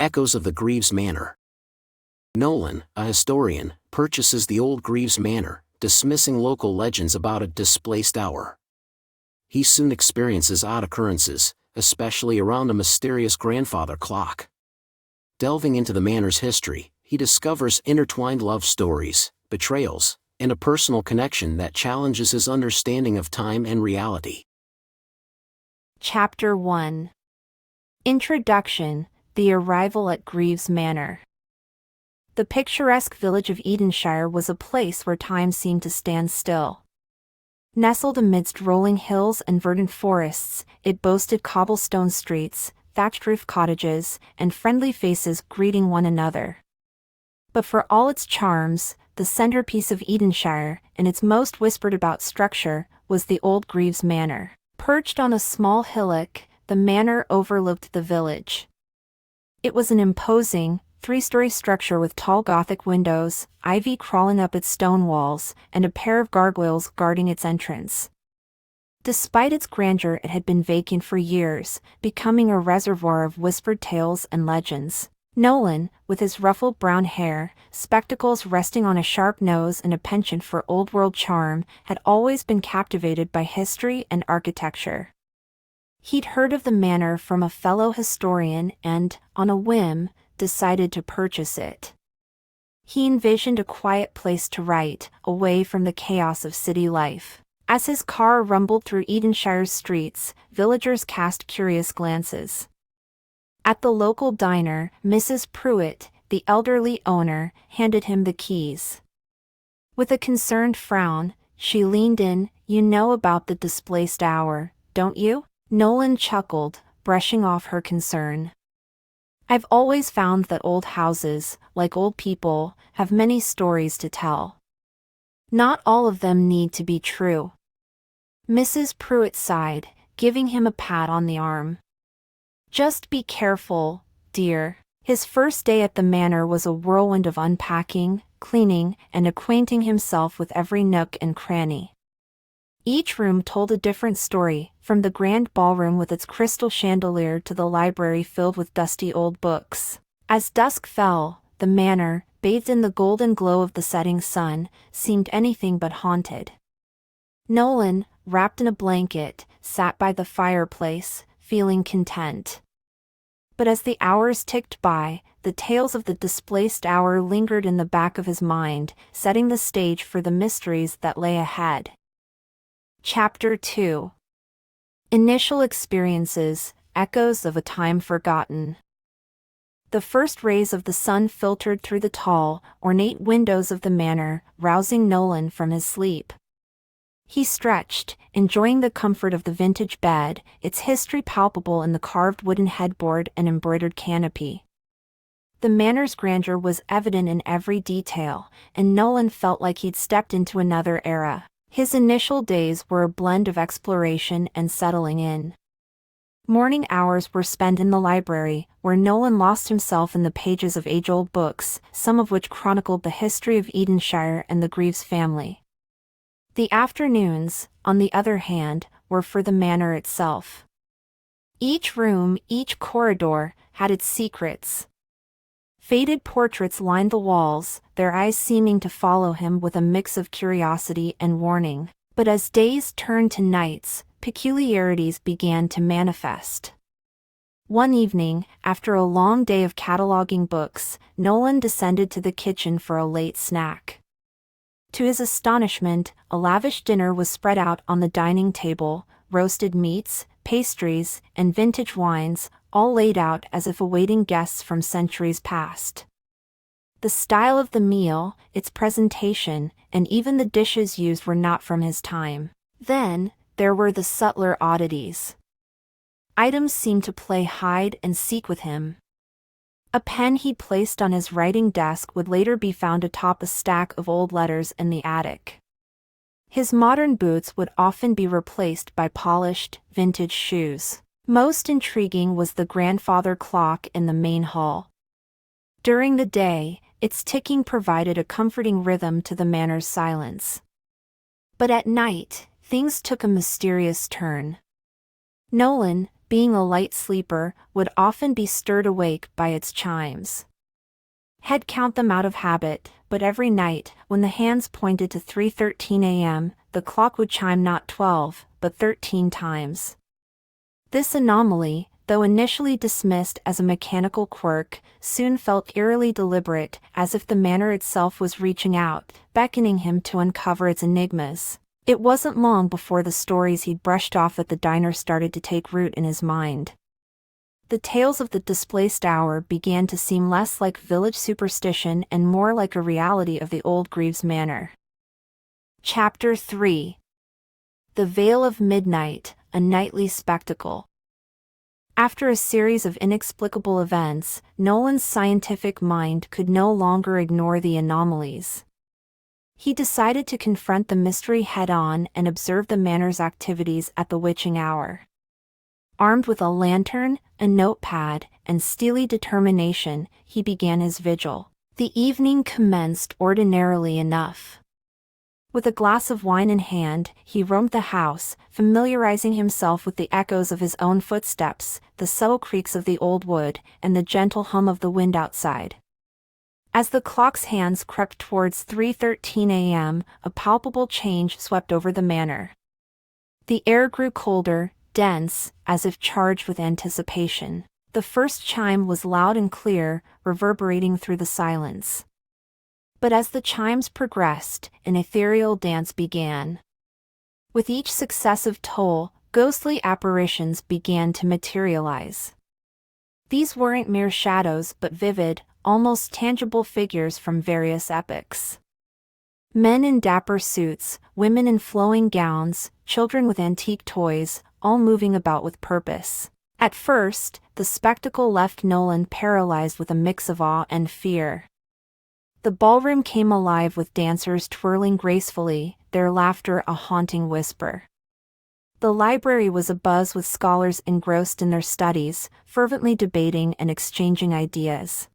Echoes of the Greaves Manor. Nolan, a historian, purchases the old Greaves Manor, dismissing local legends about a displaced hour. He soon experiences odd occurrences, especially around a mysterious grandfather clock. Delving into the manor's history, he discovers intertwined love stories, betrayals, and a personal connection that challenges his understanding of time and reality. Chapter 1. Introduction: The arrival at Greaves Manor. The picturesque village of Edenshire was a place where time seemed to stand still. Nestled amidst rolling hills and verdant forests, it boasted cobblestone streets, thatched-roof cottages, and friendly faces greeting one another. But for all its charms, the centerpiece of Edenshire, and its most whispered-about structure, was the old Greaves Manor. Perched on a small hillock, the manor overlooked the village. It was an imposing, three-story structure with tall Gothic windows, ivy crawling up its stone walls, and a pair of gargoyles guarding its entrance. Despite its grandeur, it had been vacant for years, becoming a reservoir of whispered tales and legends. Nolan, with his ruffled brown hair, spectacles resting on a sharp nose and a penchant for old-world charm, had always been captivated by history and architecture. He'd heard of the manor from a fellow historian and, on a whim, decided to purchase it. He envisioned a quiet place to write, away from the chaos of city life. As his car rumbled through Edenshire's streets, villagers cast curious glances. At the local diner, Mrs. Pruitt, the elderly owner, handed him the keys. With a concerned frown, she leaned in. "You know about the displaced hour, don't you?" Nolan chuckled, brushing off her concern. "I've always found that old houses, like old people, have many stories to tell. Not all of them need to be true." Mrs. Pruitt sighed, giving him a pat on the arm. "Just be careful, dear." His first day at the manor was a whirlwind of unpacking, cleaning, and acquainting himself with every nook and cranny. Each room told a different story, from the grand ballroom with its crystal chandelier to the library filled with dusty old books. As dusk fell, the manor, bathed in the golden glow of the setting sun, seemed anything but haunted. Nolan, wrapped in a blanket, sat by the fireplace, feeling content. But as the hours ticked by, the tales of the displaced hour lingered in the back of his mind, setting the stage for the mysteries that lay ahead. Chapter 2. Initial experiences, echoes of a time forgotten. The first rays of the sun filtered through the tall, ornate windows of the manor, rousing Nolan from his sleep. He stretched, enjoying the comfort of the vintage bed, its history palpable in the carved wooden headboard and embroidered canopy. The manor's grandeur was evident in every detail, and Nolan felt like he'd stepped into another era. His initial days were a blend of exploration and settling in. Morning hours were spent in the library, where Nolan lost himself in the pages of age-old books, some of which chronicled the history of Edenshire and the Greaves family. The afternoons, on the other hand, were for the manor itself. Each room, each corridor, had its secrets. Faded portraits lined the walls, their eyes seeming to follow him with a mix of curiosity and warning. But as days turned to nights, peculiarities began to manifest. One evening, after a long day of cataloging books, Nolan descended to the kitchen for a late snack. To his astonishment, a lavish dinner was spread out on the dining table: roasted meats, pastries, and vintage wines, all laid out as if awaiting guests from centuries past. The style of the meal, its presentation, and even the dishes used were not from his time. Then, there were the subtler oddities. Items seemed to play hide and seek with him. A pen he placed on his writing desk would later be found atop a stack of old letters in the attic. His modern boots would often be replaced by polished, vintage shoes. Most intriguing was the grandfather clock in the main hall. During the day, its ticking provided a comforting rhythm to the manor's silence. But at night, things took a mysterious turn. Nolan, being a light sleeper, would often be stirred awake by its chimes. He'd count them out of habit, but every night, when the hands pointed to 3:13 a.m., the clock would chime not 12, but 13 times. This anomaly, though initially dismissed as a mechanical quirk, soon felt eerily deliberate, as if the manor itself was reaching out, beckoning him to uncover its enigmas. It wasn't long before the stories he'd brushed off at the diner started to take root in his mind. The tales of the displaced hour began to seem less like village superstition and more like a reality of the old Greaves Manor. Chapter 3. The Veil of Midnight, a Nightly Spectacle. After a series of inexplicable events, Nolan's scientific mind could no longer ignore the anomalies. He decided to confront the mystery head-on and observe the manor's activities at the witching hour. Armed with a lantern, a notepad, and steely determination, he began his vigil. The evening commenced ordinarily enough. With a glass of wine in hand, he roamed the house, familiarizing himself with the echoes of his own footsteps, the subtle creaks of the old wood, and the gentle hum of the wind outside. As the clock's hands crept towards 3:13 a.m., a palpable change swept over the manor. The air grew colder, dense, as if charged with anticipation. The first chime was loud and clear, reverberating through the silence. But as the chimes progressed, an ethereal dance began. With each successive toll, ghostly apparitions began to materialize. These weren't mere shadows but vivid, almost tangible figures from various epochs. Men in dapper suits, women in flowing gowns, children with antique toys, all moving about with purpose. At first, the spectacle left Nolan paralyzed with a mix of awe and fear. The ballroom came alive with dancers twirling gracefully, their laughter a haunting whisper. The library was abuzz with scholars engrossed in their studies, fervently debating and exchanging ideas.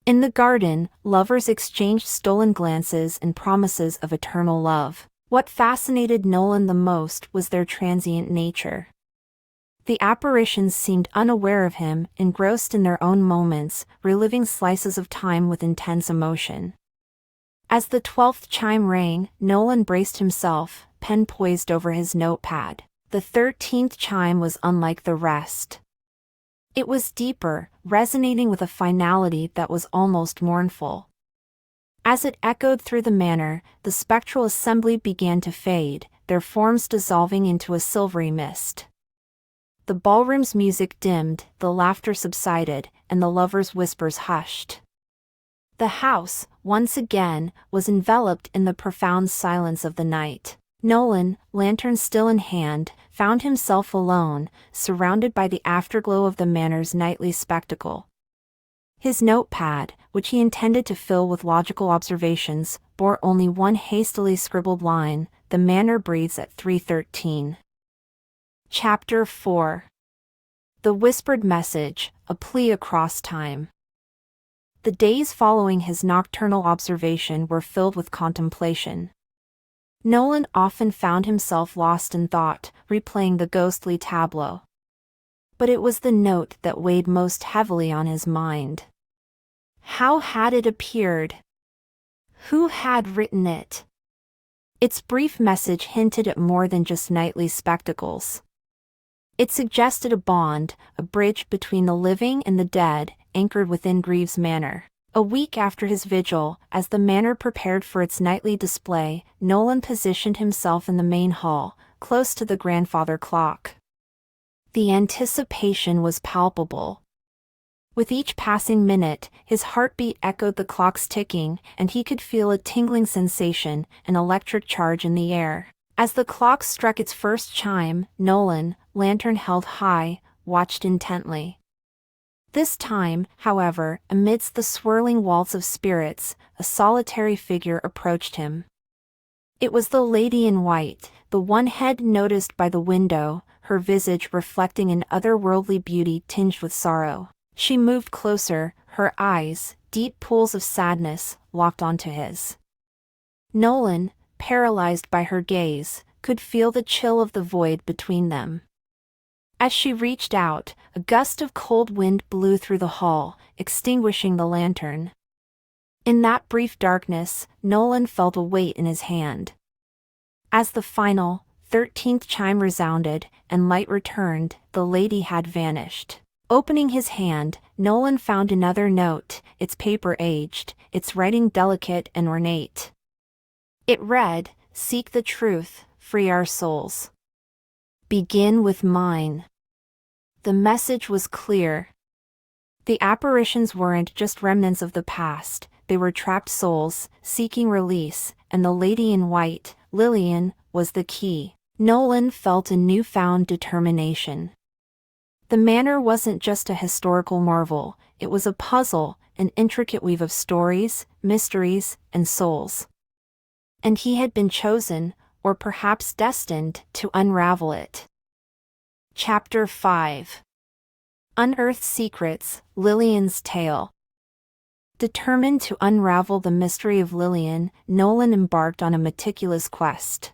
In the garden, lovers exchanged stolen glances and promises of eternal love. What fascinated Nolan the most was their transient nature. The apparitions seemed unaware of him, engrossed in their own moments, reliving slices of time with intense emotion. As the 12th chime rang, Nolan braced himself, pen poised over his notepad. The 13th chime was unlike the rest. It was deeper, resonating with a finality that was almost mournful. As it echoed through the manor, the spectral assembly began to fade, their forms dissolving into a silvery mist. The ballroom's music dimmed, the laughter subsided, and the lovers' whispers hushed. The house, once again, was enveloped in the profound silence of the night. Nolan, lantern still in hand, found himself alone, surrounded by the afterglow of the manor's nightly spectacle. His notepad, which he intended to fill with logical observations, bore only one hastily scribbled line: "The manor breathes at 3:13. Chapter 4. The Whispered Message, a Plea Across Time. The days following his nocturnal observation were filled with contemplation. Nolan often found himself lost in thought, replaying the ghostly tableau. But it was the note that weighed most heavily on his mind. How had it appeared? Who had written it? Its brief message hinted at more than just nightly spectacles. It suggested a bond, a bridge between the living and the dead, anchored within Greaves Manor. A week after his vigil, as the manor prepared for its nightly display, Nolan positioned himself in the main hall, close to the grandfather clock. The anticipation was palpable. With each passing minute, his heartbeat echoed the clock's ticking, and he could feel a tingling sensation, an electric charge in the air. As the clock struck its first chime, Nolan, lantern held high, watched intently. This time, however, amidst the swirling waltz of spirits, a solitary figure approached him. It was the lady in white, the one head noticed by the window, her visage reflecting an otherworldly beauty tinged with sorrow. She moved closer, her eyes, deep pools of sadness, locked onto his. Nolan, paralyzed by her gaze, could feel the chill of the void between them. As she reached out, a gust of cold wind blew through the hall, extinguishing the lantern. In that brief darkness, Nolan felt a weight in his hand. As the final, 13th chime resounded, and light returned, the lady had vanished. Opening his hand, Nolan found another note, its paper aged, its writing delicate and ornate. It read, "Seek the truth, free our souls. Begin with mine." The message was clear. The apparitions weren't just remnants of the past, they were trapped souls, seeking release, and the lady in white, Lillian, was the key. Nolan felt a newfound determination. The manor wasn't just a historical marvel, it was a puzzle, an intricate weave of stories, mysteries, and souls. And he had been chosen, or perhaps destined, to unravel it. Chapter 5. Unearthed Secrets, Lillian's Tale. Determined to unravel the mystery of Lillian, Nolan embarked on a meticulous quest.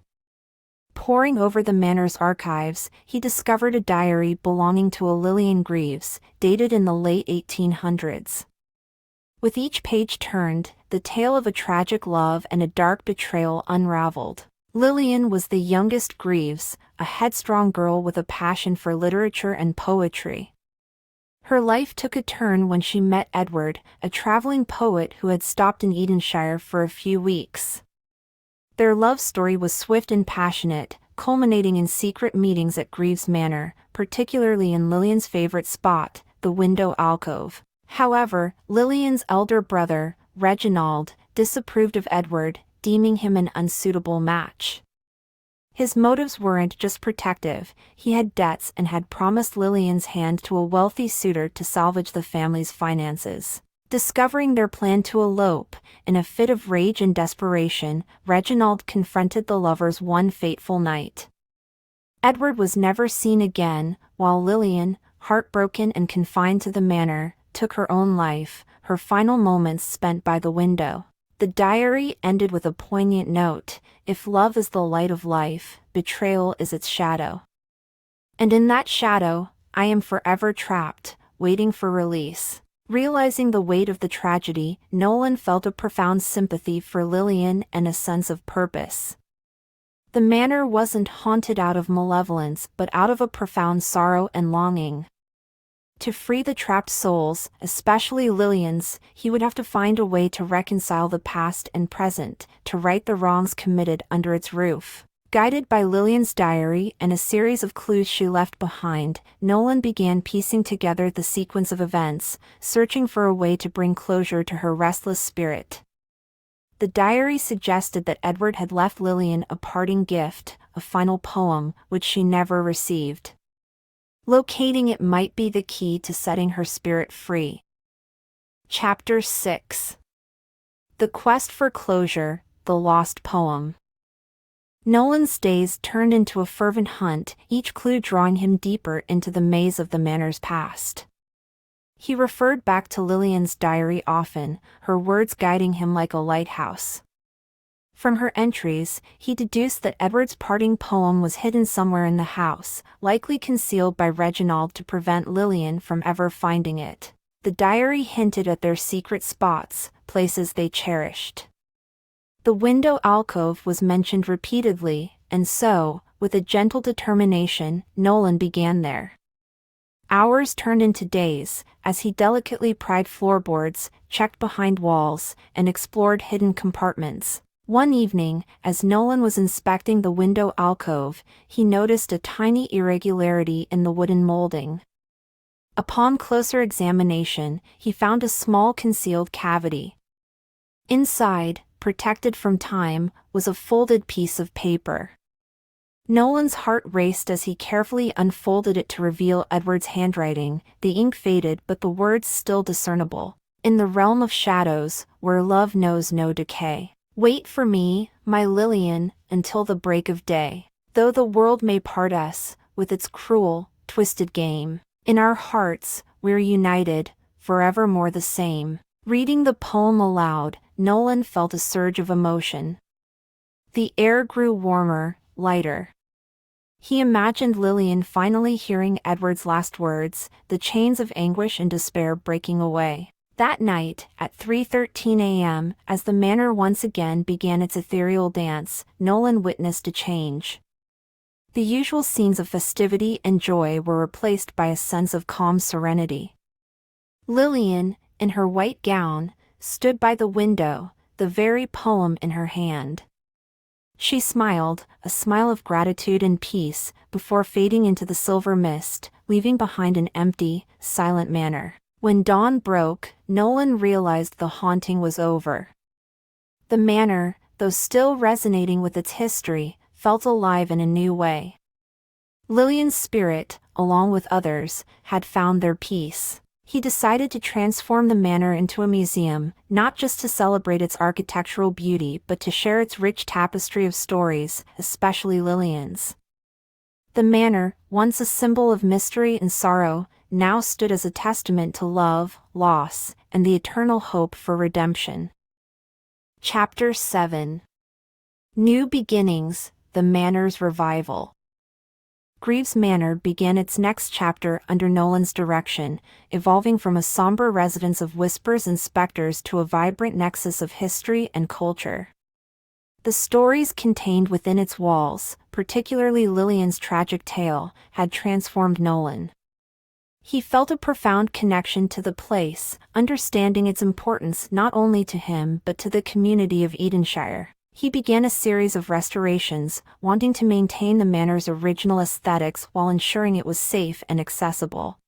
Poring over the manor's archives, he discovered a diary belonging to a Lillian Greaves, dated in the late 1800s. With each page turned, the tale of a tragic love and a dark betrayal unraveled. Lillian was the youngest Greaves, a headstrong girl with a passion for literature and poetry. Her life took a turn when she met Edward, a traveling poet who had stopped in Edenshire for a few weeks. Their love story was swift and passionate, culminating in secret meetings at Greaves Manor, particularly in Lillian's favorite spot, the window alcove. However, Lillian's elder brother, Reginald, disapproved of Edward, deeming him an unsuitable match. His motives weren't just protective, he had debts and had promised Lillian's hand to a wealthy suitor to salvage the family's finances. Discovering their plan to elope, in a fit of rage and desperation, Reginald confronted the lovers one fateful night. Edward was never seen again, while Lillian, heartbroken and confined to the manor, took her own life, her final moments spent by the window. The diary ended with a poignant note, "If love is the light of life, betrayal is its shadow. And in that shadow, I am forever trapped, waiting for release." Realizing the weight of the tragedy, Nolan felt a profound sympathy for Lillian and a sense of purpose. The manor wasn't haunted out of malevolence but out of a profound sorrow and longing. To free the trapped souls, especially Lillian's, he would have to find a way to reconcile the past and present, to right the wrongs committed under its roof. Guided by Lillian's diary and a series of clues she left behind, Nolan began piecing together the sequence of events, searching for a way to bring closure to her restless spirit. The diary suggested that Edward had left Lillian a parting gift, a final poem, which she never received. Locating it might be the key to setting her spirit free. Chapter 6. The Quest for Closure, the Lost Poem. Nolan's days turned into a fervent hunt, each clue drawing him deeper into the maze of the manor's past. He referred back to Lillian's diary often, her words guiding him like a lighthouse. From her entries, he deduced that Edward's parting poem was hidden somewhere in the house, likely concealed by Reginald to prevent Lillian from ever finding it. The diary hinted at their secret spots, places they cherished. The window alcove was mentioned repeatedly, and so, with a gentle determination, Nolan began there. Hours turned into days, as he delicately pried floorboards, checked behind walls, and explored hidden compartments. One evening, as Nolan was inspecting the window alcove, he noticed a tiny irregularity in the wooden molding. Upon closer examination, he found a small concealed cavity. Inside, protected from time, was a folded piece of paper. Nolan's heart raced as he carefully unfolded it to reveal Edward's handwriting. The ink faded but the words still discernible. "In the realm of shadows, where love knows no decay. Wait for me, my Lillian, until the break of day. Though the world may part us, with its cruel, twisted game, in our hearts, we're united, forevermore the same." Reading the poem aloud, Nolan felt a surge of emotion. The air grew warmer, lighter. He imagined Lillian finally hearing Edward's last words, the chains of anguish and despair breaking away. That night, at 3:13 a.m., as the manor once again began its ethereal dance, Nolan witnessed a change. The usual scenes of festivity and joy were replaced by a sense of calm serenity. Lillian, in her white gown, stood by the window, the very poem in her hand. She smiled, a smile of gratitude and peace, before fading into the silver mist, leaving behind an empty, silent manor. When dawn broke, Nolan realized the haunting was over. The manor, though still resonating with its history, felt alive in a new way. Lillian's spirit, along with others, had found their peace. He decided to transform the manor into a museum, not just to celebrate its architectural beauty but to share its rich tapestry of stories, especially Lillian's. The manor, once a symbol of mystery and sorrow, now stood as a testament to love, loss, and the eternal hope for redemption. Chapter 7. New Beginnings, the Manor's Revival. Greaves Manor began its next chapter under Nolan's direction, evolving from a somber residence of whispers and specters to a vibrant nexus of history and culture. The stories contained within its walls, particularly Lillian's tragic tale, had transformed Nolan. He felt a profound connection to the place, understanding its importance not only to him but to the community of Edenshire. He began a series of restorations, wanting to maintain the manor's original aesthetics while ensuring it was safe and accessible.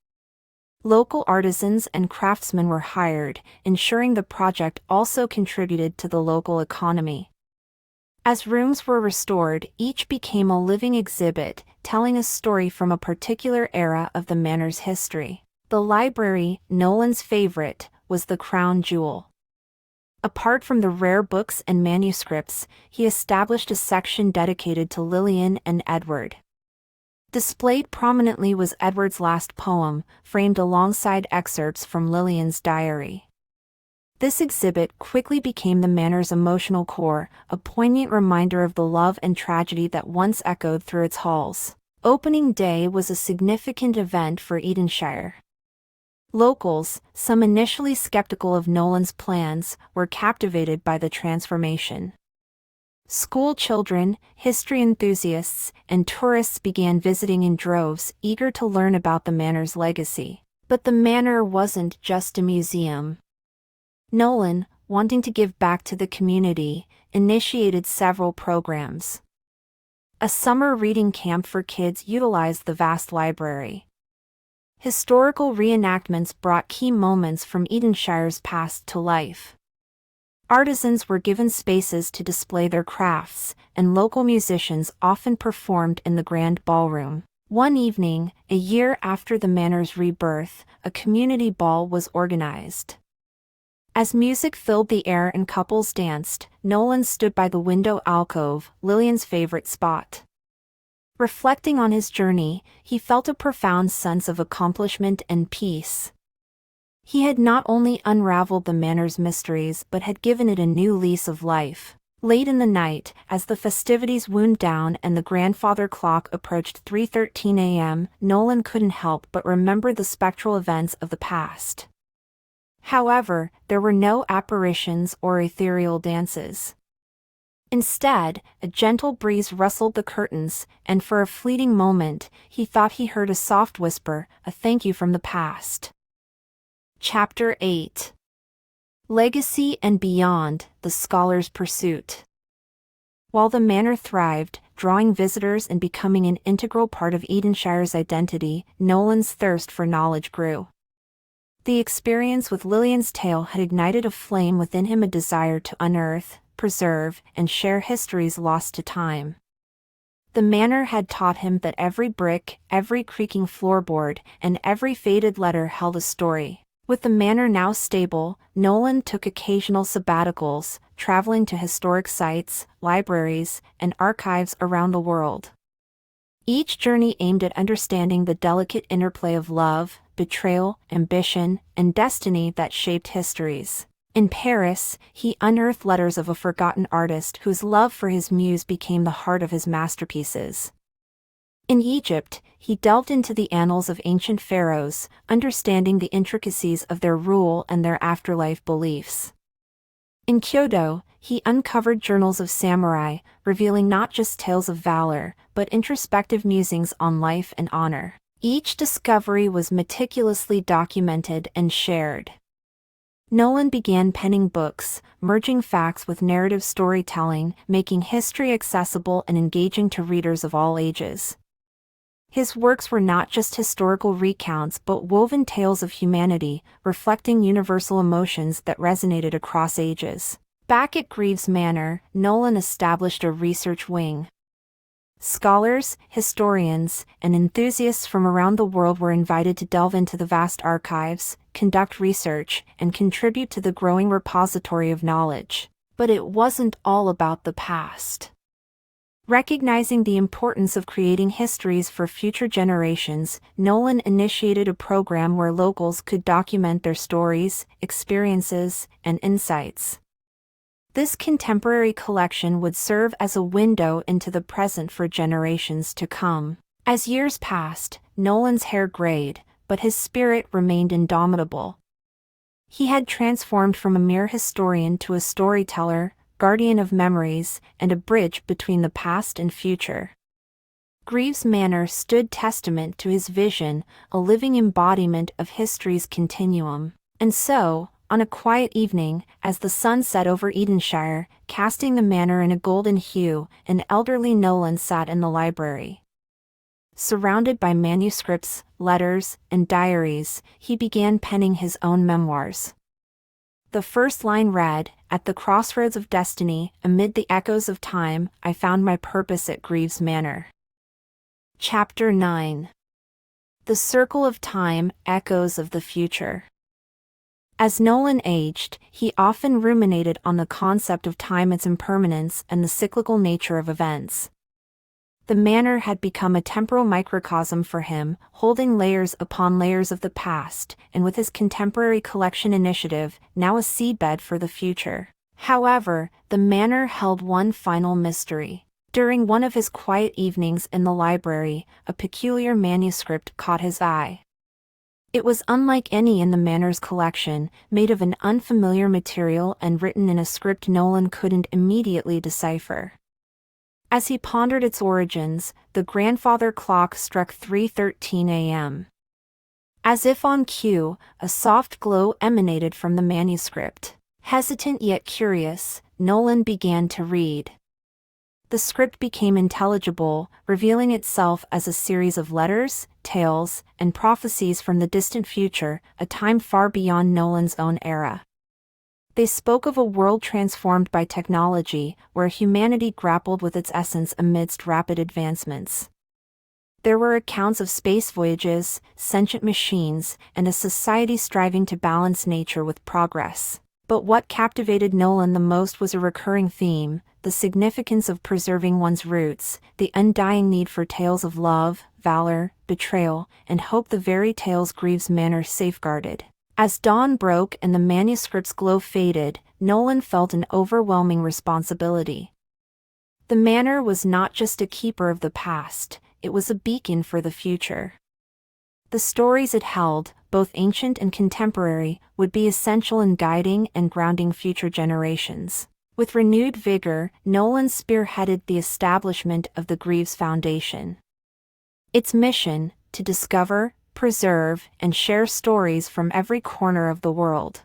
Local artisans and craftsmen were hired, ensuring the project also contributed to the local economy. As rooms were restored, each became a living exhibit, telling a story from a particular era of the manor's history. The library, Nolan's favorite, was the crown jewel. Apart from the rare books and manuscripts, he established a section dedicated to Lillian and Edward. Displayed prominently was Edward's last poem, framed alongside excerpts from Lillian's diary. This exhibit quickly became the manor's emotional core, a poignant reminder of the love and tragedy that once echoed through its halls. Opening day was a significant event for Edenshire. Locals, some initially skeptical of Nolan's plans, were captivated by the transformation. School children, history enthusiasts, and tourists began visiting in droves, eager to learn about the manor's legacy. But the manor wasn't just a museum. Nolan, wanting to give back to the community, initiated several programs. A summer reading camp for kids utilized the vast library. Historical reenactments brought key moments from Edenshire's past to life. Artisans were given spaces to display their crafts, and local musicians often performed in the grand ballroom. One evening, a year after the manor's rebirth, a community ball was organized. As music filled the air and couples danced, Nolan stood by the window alcove, Lillian's favorite spot. Reflecting on his journey, he felt a profound sense of accomplishment and peace. He had not only unraveled the manor's mysteries but had given it a new lease of life. Late in the night, as the festivities wound down and the grandfather clock approached 3:13 a.m., Nolan couldn't help but remember the spectral events of the past. However, there were no apparitions or ethereal dances. Instead, a gentle breeze rustled the curtains, and for a fleeting moment, he thought he heard a soft whisper, a thank you from the past. Chapter 8. Legacy and Beyond, the Scholar's Pursuit. While the manor thrived, drawing visitors and becoming an integral part of Edenshire's identity, Nolan's thirst for knowledge grew. The experience with Lillian's tale had ignited a flame within him, a desire to unearth, preserve, and share histories lost to time. The manor had taught him that every brick, every creaking floorboard, and every faded letter held a story. With the manor now stable, Nolan took occasional sabbaticals, traveling to historic sites, libraries, and archives around the world. Each journey aimed at understanding the delicate interplay of love, betrayal, ambition, and destiny that shaped histories. In Paris, he unearthed letters of a forgotten artist whose love for his muse became the heart of his masterpieces. In Egypt, he delved into the annals of ancient pharaohs, understanding the intricacies of their rule and their afterlife beliefs. In Kyoto, he uncovered journals of samurai, revealing not just tales of valor, but introspective musings on life and honor. Each discovery was meticulously documented and shared. Nolan began penning books, merging facts with narrative storytelling, making history accessible and engaging to readers of all ages. His works were not just historical recounts but woven tales of humanity, reflecting universal emotions that resonated across ages. Back at Greaves Manor, Nolan established a research wing. Scholars, historians, and enthusiasts from around the world were invited to delve into the vast archives, conduct research, and contribute to the growing repository of knowledge. But it wasn't all about the past. Recognizing the importance of creating histories for future generations, Nolan initiated a program where locals could document their stories, experiences, and insights. This contemporary collection would serve as a window into the present for generations to come. As years passed, Nolan's hair grayed, but his spirit remained indomitable. He had transformed from a mere historian to a storyteller, guardian of memories, and a bridge between the past and future. Greaves Manor stood testament to his vision, a living embodiment of history's continuum. And so, on a quiet evening, as the sun set over Edenshire, casting the manor in a golden hue, an elderly Nolan sat in the library. Surrounded by manuscripts, letters, and diaries, he began penning his own memoirs. The first line read, "At the crossroads of destiny, amid the echoes of time, I found my purpose at Greaves Manor." Chapter 9. The Circle of Time, Echoes of the Future. As Nolan aged, he often ruminated on the concept of time, its impermanence, and the cyclical nature of events. The manor had become a temporal microcosm for him, holding layers upon layers of the past, and with his contemporary collection initiative, now a seedbed for the future. However, the manor held one final mystery. During one of his quiet evenings in the library, a peculiar manuscript caught his eye. It was unlike any in the manor's collection, made of an unfamiliar material and written in a script Nolan couldn't immediately decipher. As he pondered its origins, the grandfather clock struck 3:13 a.m. As if on cue, a soft glow emanated from the manuscript. Hesitant yet curious, Nolan began to read. The script became intelligible, revealing itself as a series of letters, tales, and prophecies from the distant future, a time far beyond Nolan's own era. They spoke of a world transformed by technology, where humanity grappled with its essence amidst rapid advancements. There were accounts of space voyages, sentient machines, and a society striving to balance nature with progress. But what captivated Nolan the most was a recurring theme: the significance of preserving one's roots, the undying need for tales of love, valor, betrayal, and hope, the very tales Greaves Manor safeguarded. As dawn broke and the manuscript's glow faded, Nolan felt an overwhelming responsibility. The manor was not just a keeper of the past, it was a beacon for the future. The stories it held, both ancient and contemporary, would be essential in guiding and grounding future generations. With renewed vigor, Nolan spearheaded the establishment of the Greaves Foundation. Its mission, to discover, preserve, and share stories from every corner of the world.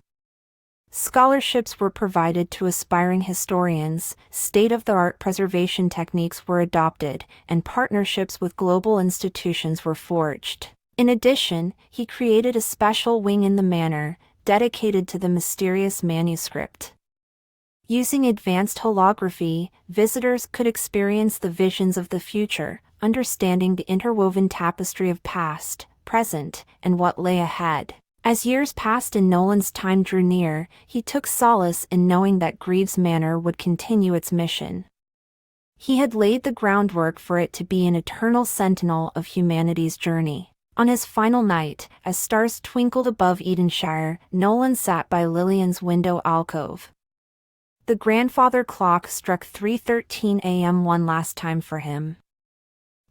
Scholarships were provided to aspiring historians, state-of-the-art preservation techniques were adopted, and partnerships with global institutions were forged. In addition, he created a special wing in the manor, dedicated to the mysterious manuscript. Using advanced holography, visitors could experience the visions of the future, understanding the interwoven tapestry of past, present, and what lay ahead. As years passed and Nolan's time drew near, he took solace in knowing that Greaves Manor would continue its mission. He had laid the groundwork for it to be an eternal sentinel of humanity's journey. On his final night, as stars twinkled above Edenshire, Nolan sat by Lillian's window alcove. The grandfather clock struck 3:13 a.m. one last time for him.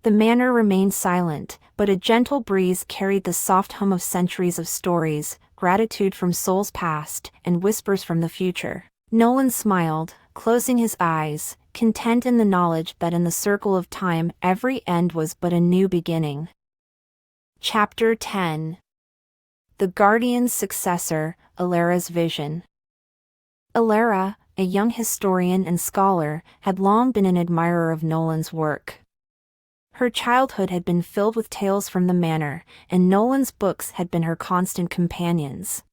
The manor remained silent, but a gentle breeze carried the soft hum of centuries of stories, gratitude from souls past, and whispers from the future. Nolan smiled, closing his eyes, content in the knowledge that in the circle of time every end was but a new beginning. Chapter 10. The Guardian's Successor, Alara's Vision. Alara, a young historian and scholar, had long been an admirer of Nolan's work. Her childhood had been filled with tales from the manor, and Nolan's books had been her constant companions.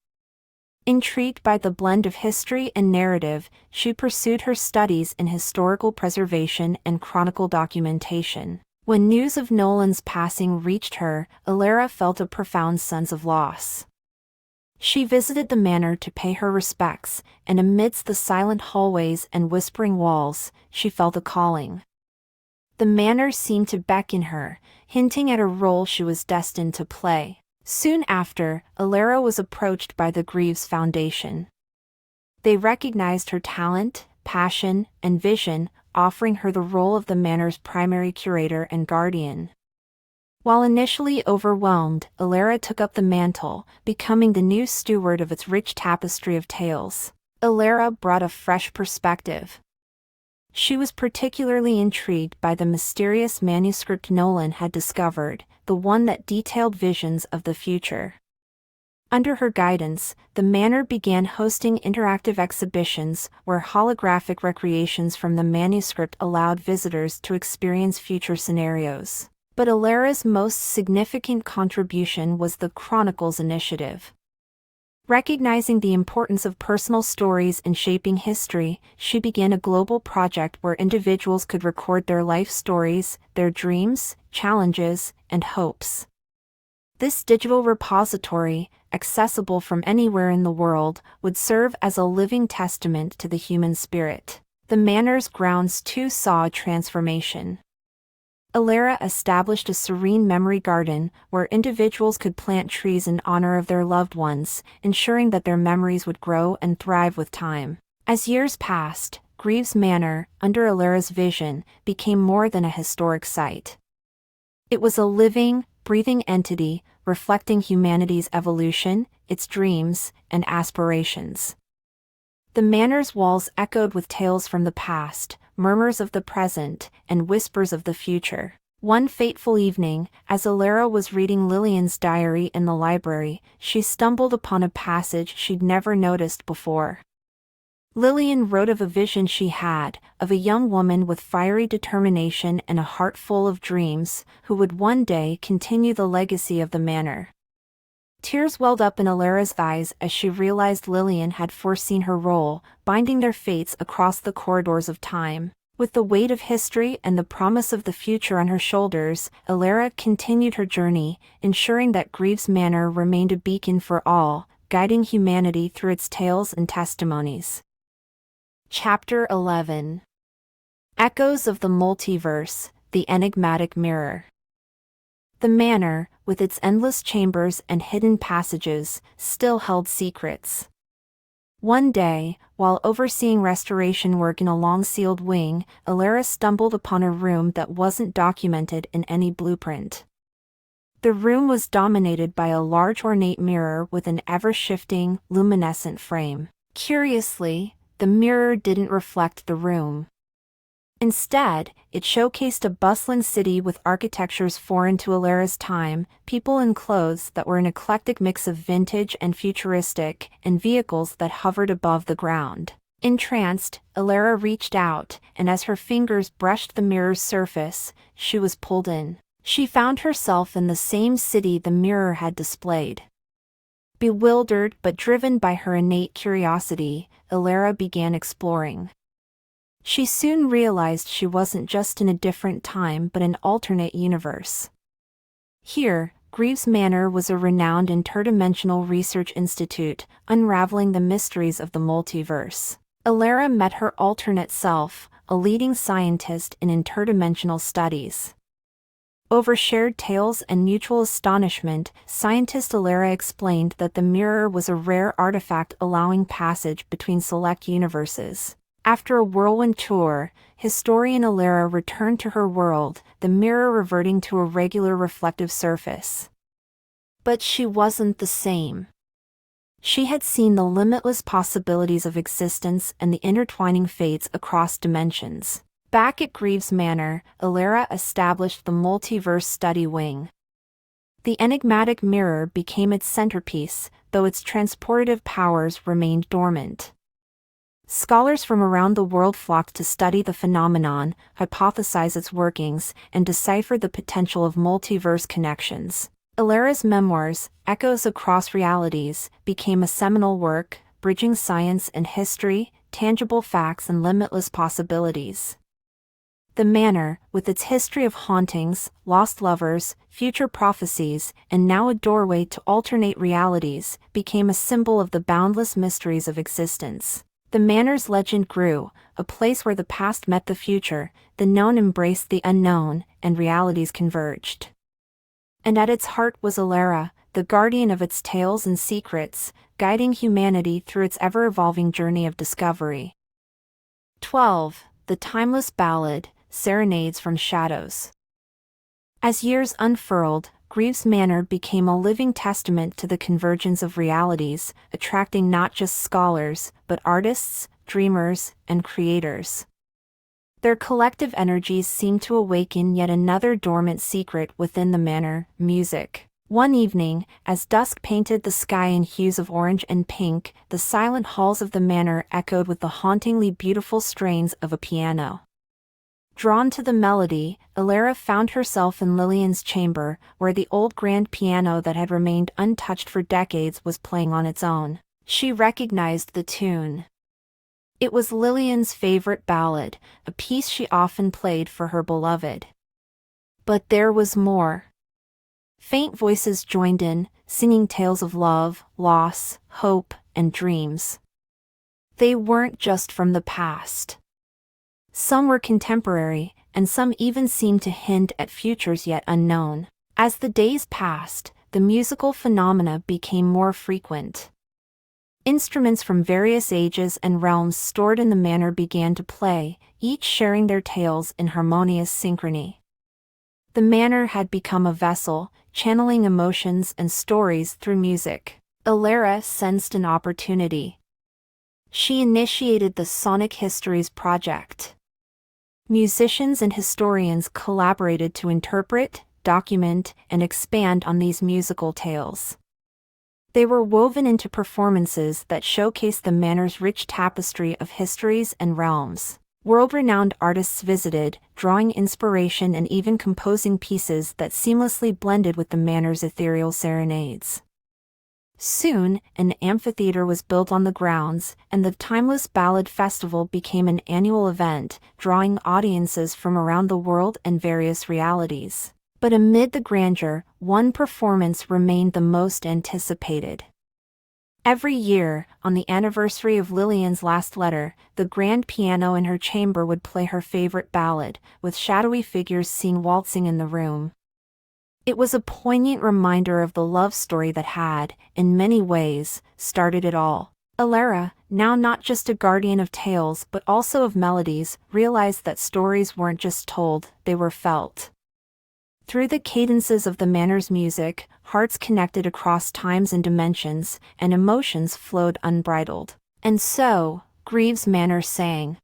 Intrigued by the blend of history and narrative, she pursued her studies in historical preservation and chronicle documentation. When news of Nolan's passing reached her, Alara felt a profound sense of loss. She visited the manor to pay her respects, and amidst the silent hallways and whispering walls, she felt a calling. The manor seemed to beckon her, hinting at a role she was destined to play. Soon after, Alara was approached by the Greaves Foundation. They recognized her talent, passion, and vision, offering her the role of the manor's primary curator and guardian. While initially overwhelmed, Alara took up the mantle, becoming the new steward of its rich tapestry of tales. Alara brought a fresh perspective. She was particularly intrigued by the mysterious manuscript Nolan had discovered, the one that detailed visions of the future. Under her guidance, the manor began hosting interactive exhibitions where holographic recreations from the manuscript allowed visitors to experience future scenarios. But Alara's most significant contribution was the Chronicles initiative. Recognizing the importance of personal stories in shaping history, she began a global project where individuals could record their life stories, their dreams, challenges, and hopes. This digital repository, accessible from anywhere in the world, would serve as a living testament to the human spirit. The manor's grounds too saw a transformation. Alara established a serene memory garden where individuals could plant trees in honor of their loved ones, ensuring that their memories would grow and thrive with time. As years passed, Greaves Manor, under Alara's vision, became more than a historic site. It was a living, breathing entity, reflecting humanity's evolution, its dreams, and aspirations. The manor's walls echoed with tales from the past, murmurs of the present, and whispers of the future. One fateful evening, as Alara was reading Lillian's diary in the library, she stumbled upon a passage she'd never noticed before. Lillian wrote of a vision she had, of a young woman with fiery determination and a heart full of dreams, who would one day continue the legacy of the manor. Tears welled up in Alara's eyes as she realized Lillian had foreseen her role, binding their fates across the corridors of time. With the weight of history and the promise of the future on her shoulders, Alara continued her journey, ensuring that Greaves Manor remained a beacon for all, guiding humanity through its tales and testimonies. Chapter 11. Echoes of the Multiverse, the Enigmatic Mirror. The manor, with its endless chambers and hidden passages, still held secrets. One day, while overseeing restoration work in a long-sealed wing, Alara stumbled upon a room that wasn't documented in any blueprint. The room was dominated by a large ornate mirror with an ever-shifting, luminescent frame. Curiously, the mirror didn't reflect the room. Instead, it showcased a bustling city with architectures foreign to Alara's time, people in clothes that were an eclectic mix of vintage and futuristic, and vehicles that hovered above the ground. Entranced, Alara reached out, and as her fingers brushed the mirror's surface, she was pulled in. She found herself in the same city the mirror had displayed. Bewildered but driven by her innate curiosity, Alara began exploring. She soon realized she wasn't just in a different time but an alternate universe. Here, Greaves Manor was a renowned interdimensional research institute, unraveling the mysteries of the multiverse. Alara met her alternate self, a leading scientist in interdimensional studies. Over shared tales and mutual astonishment, scientist Alara explained that the mirror was a rare artifact allowing passage between select universes. After a whirlwind tour, historian Alara returned to her world, the mirror reverting to a regular reflective surface. But she wasn't the same. She had seen the limitless possibilities of existence and the intertwining fates across dimensions. Back at Greaves Manor, Alara established the multiverse study wing. The enigmatic mirror became its centerpiece, though its transportative powers remained dormant. Scholars from around the world flocked to study the phenomenon, hypothesize its workings, and decipher the potential of multiverse connections. Alara's memoirs, Echoes Across Realities, became a seminal work, bridging science and history, tangible facts and limitless possibilities. The manor, with its history of hauntings, lost lovers, future prophecies, and now a doorway to alternate realities, became a symbol of the boundless mysteries of existence. The manor's legend grew, a place where the past met the future, the known embraced the unknown, and realities converged. And at its heart was Alara, the guardian of its tales and secrets, guiding humanity through its ever-evolving journey of discovery. 12. The Timeless Ballad, Serenades from Shadows. As years unfurled, Greaves Manor became a living testament to the convergence of realities, attracting not just scholars, but artists, dreamers, and creators. Their collective energies seemed to awaken yet another dormant secret within the manor: music. One evening, as dusk painted the sky in hues of orange and pink, the silent halls of the manor echoed with the hauntingly beautiful strains of a piano. Drawn to the melody, Alara found herself in Lillian's chamber, where the old grand piano that had remained untouched for decades was playing on its own. She recognized the tune. It was Lillian's favorite ballad, a piece she often played for her beloved. But there was more. Faint voices joined in, singing tales of love, loss, hope, and dreams. They weren't just from the past. Some were contemporary, and some even seemed to hint at futures yet unknown. As the days passed, the musical phenomena became more frequent. Instruments from various ages and realms stored in the manor began to play, each sharing their tales in harmonious synchrony. The manor had become a vessel, channeling emotions and stories through music. Alara sensed an opportunity. She initiated the Sonic Histories Project. Musicians and historians collaborated to interpret, document, and expand on these musical tales. They were woven into performances that showcased the manor's rich tapestry of histories and realms. World-renowned artists visited, drawing inspiration and even composing pieces that seamlessly blended with the manor's ethereal serenades. Soon, an amphitheater was built on the grounds, and the Timeless Ballad Festival became an annual event, drawing audiences from around the world and various realities. But amid the grandeur, one performance remained the most anticipated. Every year, on the anniversary of Lillian's last letter, the grand piano in her chamber would play her favorite ballad, with shadowy figures seen waltzing in the room. It was a poignant reminder of the love story that had, in many ways, started it all. Alara, now not just a guardian of tales but also of melodies, realized that stories weren't just told, they were felt. Through the cadences of the manor's music, hearts connected across times and dimensions, and emotions flowed unbridled. And so, Greaves Manor sang.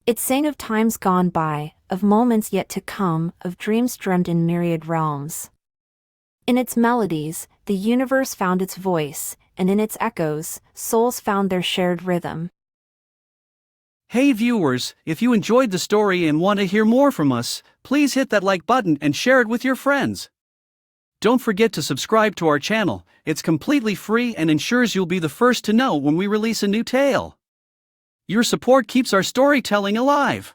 It sang of times gone by, of moments yet to come, of dreams dreamt in myriad realms. In its melodies, the universe found its voice, and in its echoes, souls found their shared rhythm. Hey viewers, if you enjoyed the story and want to hear more from us, please hit that like button and share it with your friends. Don't forget to subscribe to our channel. It's completely free and ensures you'll be the first to know when we release a new tale. Your support keeps our storytelling alive.